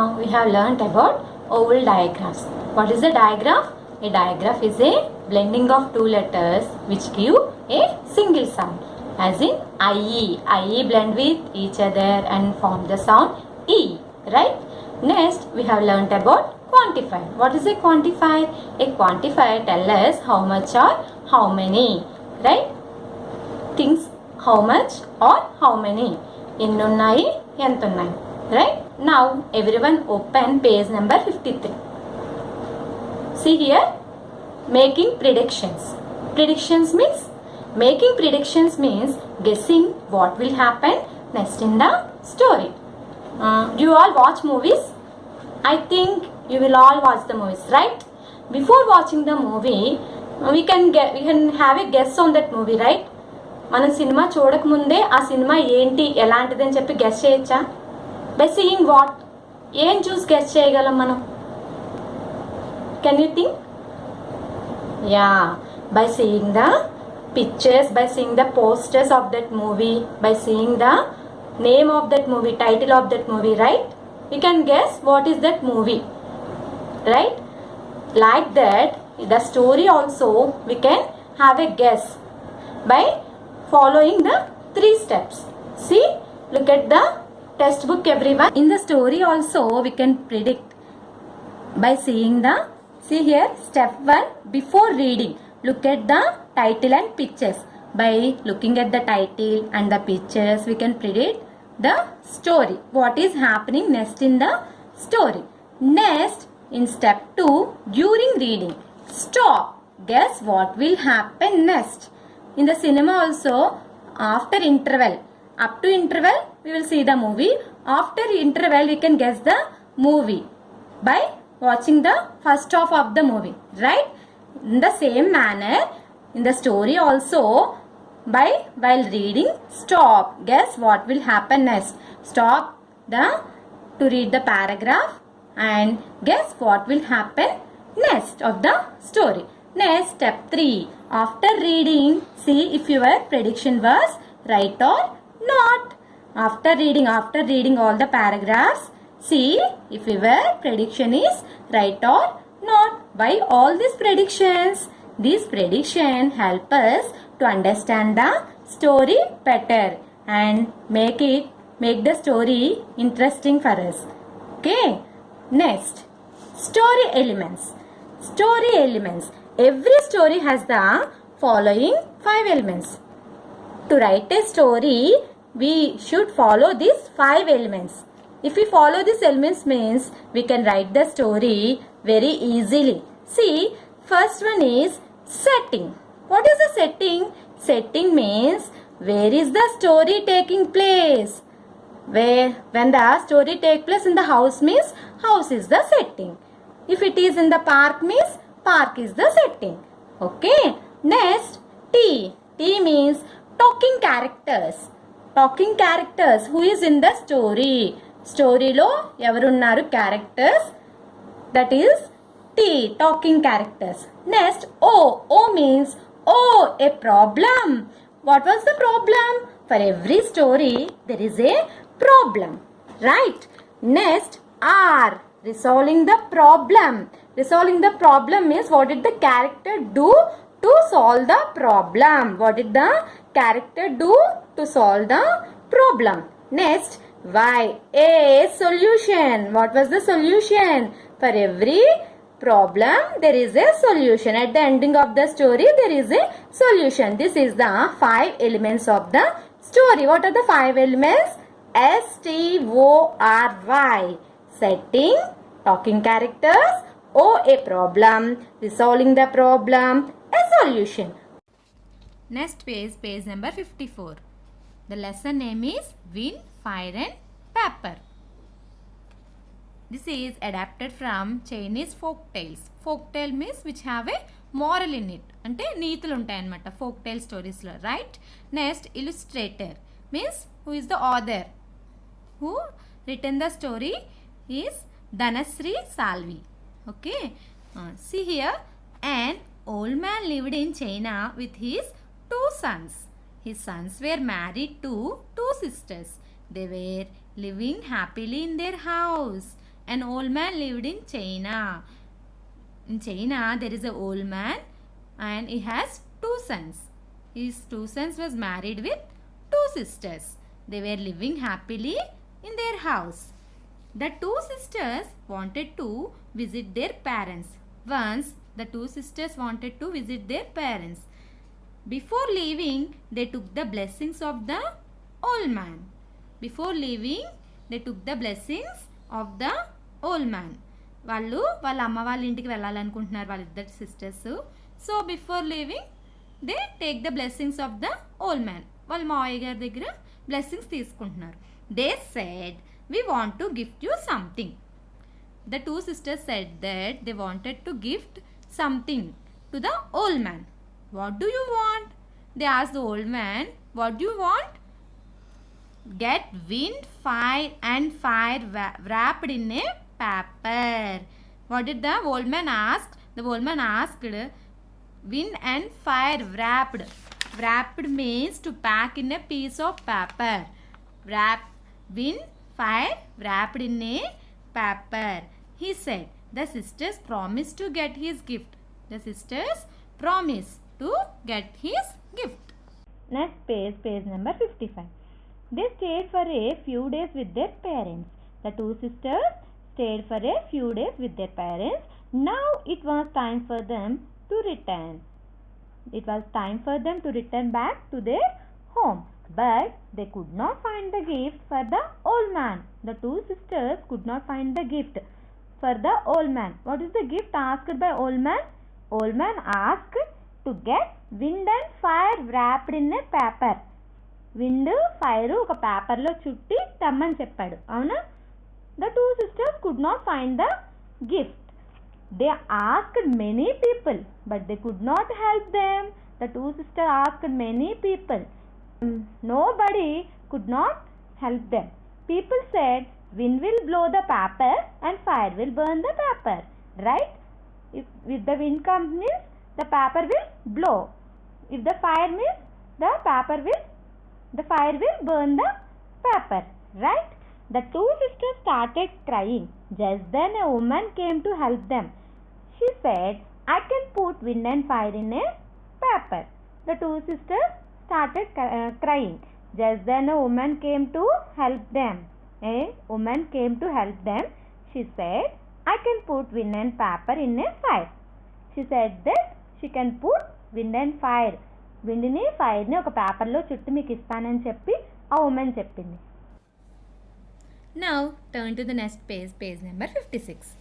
Now we have learnt about oval diagrams. What is a diagram? A diagram is a blending of two letters which give a single sound. As in IE. IE blend with each other and form the sound E. Right? Next we have learnt about quantifier. What is a quantifier? A quantifier tells us how much or how many. Right? Things how much or how many. ఎన్నున్నాయి ఎంతున్నాయి. Right? Now everyone open page number 53. See here, making predictions. Making predictions means guessing what will happen next in the story. Do you all watch movies? I think you will all watch the movies, right? Before watching the movie, we can have a guess on that movie, right? మనం cinema చూడకముందే ఆ cinema ఏంటి ఎలాంటిదని చెప్పి guess చేయొచ్చా? By seeing what? ఏం చూసి guess చేయగలం మనం? Can you think? Yeah, by seeing the pictures, by seeing the posters of that movie, by seeing the name of that movie, title of that movie, right? You can guess what is that movie, right? Like that, the story also we can have a guess by following the 3 steps. See, look at the textbook everyone. In the story also we can predict by seeing the, see here, step 1, before reading, look at the title and pictures. By looking at the title and the pictures we can predict the story, what is happening next in the story. Next, in step 2, during reading, stop, guess what will happen next. In the cinema also, after interval, up to interval we will see the movie. After interval we can guess the movie by watching the first half of the movie, right? In the same manner, in the story also, while reading, stop, guess what will happen next. Stop to read the paragraph and guess what will happen next of the story. Next, step 3, after reading, see if your prediction was right or not. After reading all the paragraphs, see if your prediction is right or not. Why all these predictions? These predictions help us to understand the story better and make the story interesting for us. Okay? Next, story elements. Every story has the following 5 elements. To write a story, we should follow these 5 elements. If we follow these elements means we can write the story very easily. See, first one is setting. What is the setting? Setting means where is the story taking place. When the story take place in the house means house is the setting. If it is in the park means park is the setting. Okay. Next, T. T means talking characters. Who is in the story? Story lo evarunnaru characters. That is T. Talking characters. Next, O. O means a problem. What was the problem? For every story there is a problem, right? Next, R. Resolving the problem. Resolving the problem means what did the character do to solve the problem? What did the character do to solve the problem? Next, Y. A. Solution. What was the solution? For every problem there is a solution. At the ending of the story there is a solution. This is the 5 elements of the story. What are the 5 elements? STORY. Setting, talking characters, O, a problem, resolving the problem, a solution. Next page number 54. The lesson name is Wind, Fire and Paper. This is adapted from Chinese folk tales. Folk tale means which have a moral in it. అంటే నీతులు ఉంటాయి అన్నమాట folk tale stories లో, right? Next, illustrator means who is the author. Who written the story is Dhanasri Salvi. Okay. See here, an old man lived in China with his 2 sons. His sons were married to 2 sisters. They were living happily in their house. An old man lived in China. In China, there is an old man and he has two sons. His two sons was married with two sisters. They were living happily in their house. The two sisters wanted to visit their parents. Once, the two sisters wanted to visit their parents. Before leaving, they took the blessings of the old man. Before leaving, they took the blessings of the old man. వాళ్ళు వాళ్ళ అమ్మ వాళ్ళ ఇంటికి వెళ్ళాలనుకుంటున్నారు వాళ్ళిద్దరు sisters. So before leaving they take the blessings of the old man. వాళ్ళ మావయ్య గారి దగ్గర బ్లెస్సింగ్స్ తీసుకుంటున్నారు. They said we want to gift you something. The two sisters said that they wanted to gift something to the old man. What do you want? They asked the old man, what do you want? Get wind, fire and fire wrapped in a paper. What did the old man ask? The old man asked wind and fire wrapped. Wrapped means to pack in a piece of paper. Wind, fire wrapped in a paper. He said the sisters promised to get his gift. The sisters promised to get his gift. Next page number 55. They stayed for a few days with their parents. The two sisters stayed for a few days with their parents. Now it was time for them to return. It was time for them to return back to their home. But they could not find the gift for the old man. The two sisters could not find the gift for the old man. What is the gift asked by old man? Old man asked to get wind and fire wrapped in a paper. Wind, fire ఒక పేపర్లో చుట్టి తెమ్మని చెప్పాడు. అవునా? The two sisters could not find the gift. They asked many people, but they could not help them. The two sisters asked many people. Nobody could not help them. People said, wind will blow the paper and fire will burn the paper. Right? If the wind comes means the paper will blow. If the fire means the fire will burn the paper. Right? The two sisters started crying. Just then a woman came to help them. She said, I can put wind and fire in a paper. The two sisters started crying. Just then a woman came to help them. A woman came to help them. She said, I can put wind and paper in a fire. She said that she can put wind and fire. విండ్ని ఫైర్ని ఒక పేపర్లో చుట్టూ మీకు ఇస్తానని చెప్పి ఆ women చెప్పింది. Now turn to the next page number 56.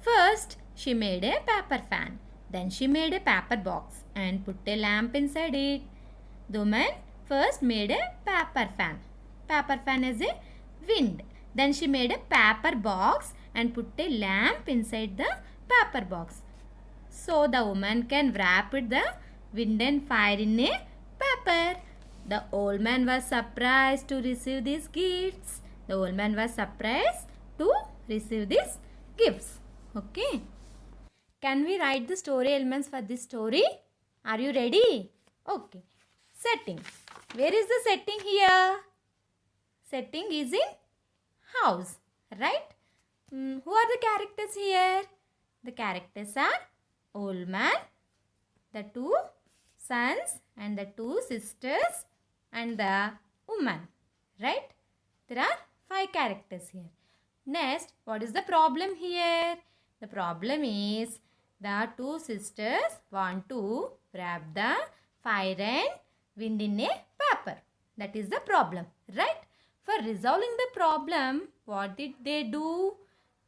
First she made a paper fan. Then she made a paper box and put a lamp inside it. The woman first made a paper fan. Paper fan is a wind. Then she made a paper box and put a lamp inside the paper box. So the woman can wrap the wind and fire in a paper. The old man was surprised to receive these gifts. The old man was surprised to receive these gifts. Okay. Can we write the story elements for this story? Are you ready? Okay. Setting. Where is the setting here? Setting is in house. Right? Who are the characters here? The characters are old man, the two sons and the two sisters and the woman. Right? There are 5 characters here. Next, what is the problem here? The problem is the two sisters want to wrap the fire and wind in a paper. That is the problem. Right? For resolving the problem, what did they do?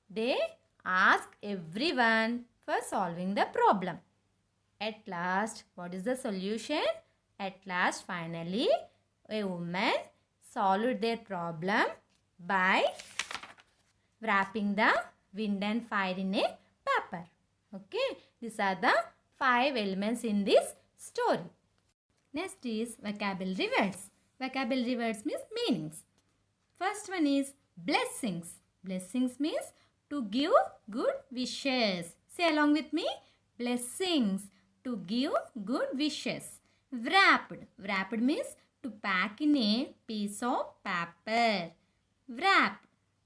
They asked everyone for solving the problem. At last, what is the solution? At last, finally, a woman solved their problem by wrapping the wind and fire in a paper. Okay, these are the 5 elements in this story. Next is vocabulary words. Vocabulary words means meanings. First one is blessings. Blessings means to give good wishes. Say along with me. Blessings. To give good wishes. Wrapped. Wrapped means to pack in a piece of paper. Wrap.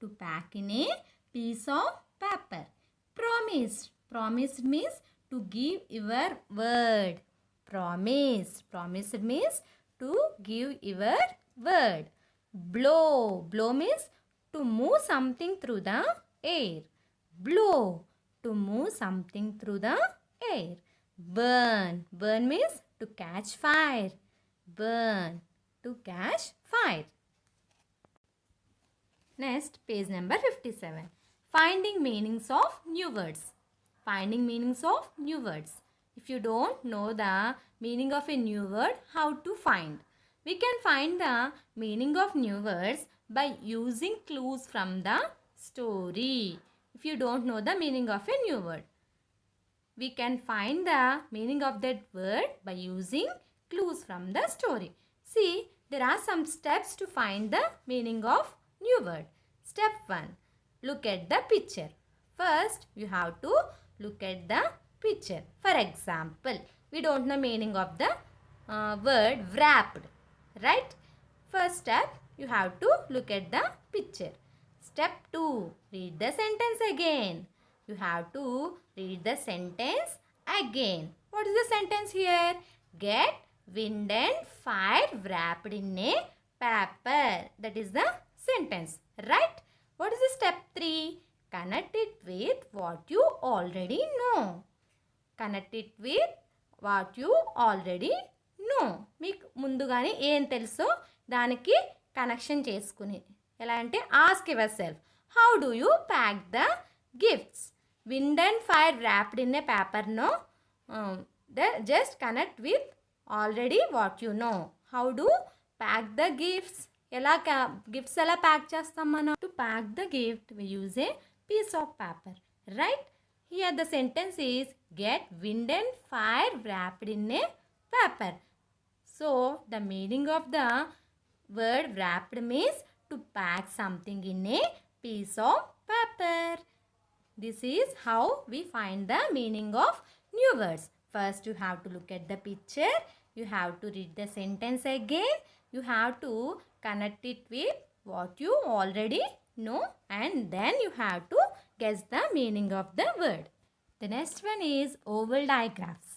To pack in a piece of paper. Promised. Promised means to give your word. Promised. Promised means to give your word. Blow. Blow means to move something through the air. Blow. To move something through the air. Burn. Burn means to catch fire. Burn. To catch fire. Next, page number 57. Finding meanings of new words. Finding meanings of new words. If you don't know the meaning of a new word, how to find? We can find the meaning of new words by using clues from the story. If you don't know the meaning of a new word, we can find the meaning of that word by using clues from the story. See, there are some steps to find the meaning of new word. Step 1. Look at the picture. First, you have to look at the picture. For example, we don't know meaning of the word wrapped. Right? First step, you have to look at the picture. Step 2. Read the sentence again. You have to read the sentence again. What is the sentence here? Get wind and fire wrapped in a paper. That is the sentence. Right? What is the step 3? Connect it with what you already know. Connect it with what you already know. మీకు ముందుగానే ఏం తెలుసో దానికి connection చేసుకుని ఎలా అంటే ask your self how do you pack the gifts wind and fire wrapped in a paper no just connect with already what you know. How do pack the gifts? ఎలా gifts ఎలా pack చేస్తాం మనం? To pack the gift we use a piece of paper. Right? Here the sentence is get wind and fire wrapped in a paper. So the meaning of the word wrapped means to pack something in a piece of paper. This is how we find the meaning of new words. First you have to look at the picture. You have to read the sentence again. You have to connect it with what you already know and then you have to guess the meaning of the word. The next one is oval digraphs.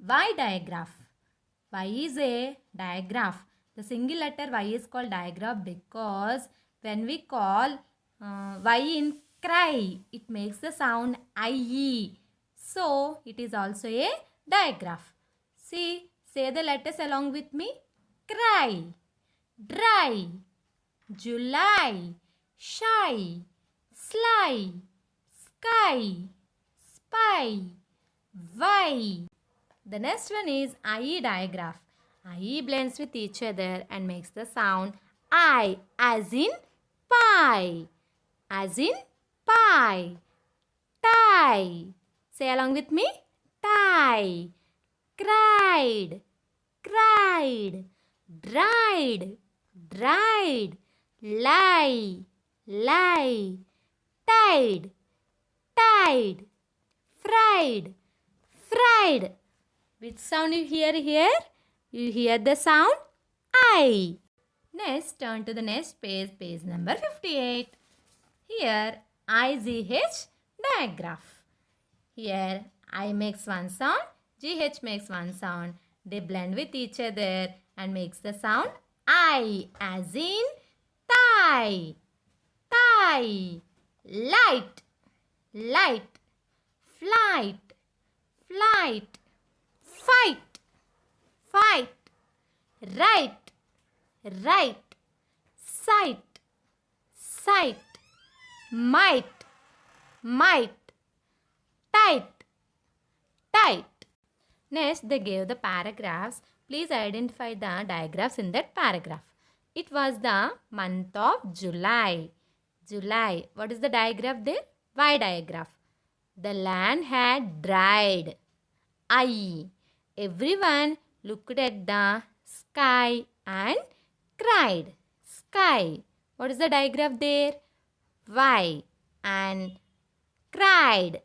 Why digraph? Y is a digraph. The single letter Y is called digraph because when we call Y in cry, it makes the sound IE. So, it is also a digraph. See, say the letters along with me. Cry, dry, July, shy, sly, sky, spy, why. The next one is IE digraph. IE blends with each other and makes the sound I as in pie. As in pie. Tie. Say along with me. Tie. Cried. Cried. Dried. Dried. Lie. Lie. Tied. Tied. Fried. Fried. Which sound you hear here? You hear the sound I. Next, turn to the next page, page number 58. Here, IGH digraph. Here, I makes one sound, GH makes one sound. They blend with each other and makes the sound I as in thigh. Thigh. Light. Light. Flight. Flight. Fight. Fight. Right. Right. Sight. Sight. Might. Might. Tight. Tight. Next, they gave the paragraphs. Please identify the digraphs in that paragraph. It was the month of July. July. What is the digraph there? Y digraph. The land had dried. I. Everyone looked at the sky and cried. Sky. What is the digraph there? Y. And cried.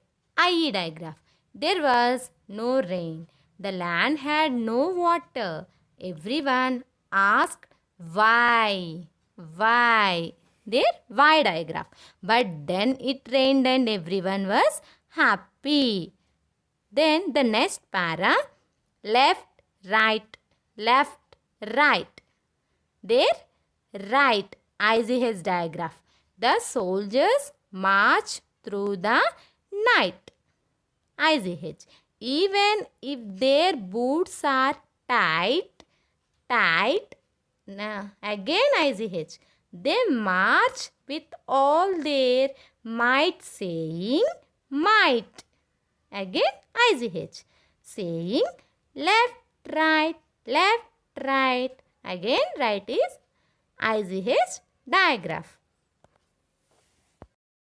IE digraph. There was no rain. The land had no water. Everyone asked why. Why? their Y digraph. But then it rained and everyone was happy. Then the next para, left, right, their right ICH digraph. The soldiers march through the night. ICH. Even if their boots are tight, again ICH. They march with all their might, saying might. Again ICH. Saying left, right. Again right is ICH digraph.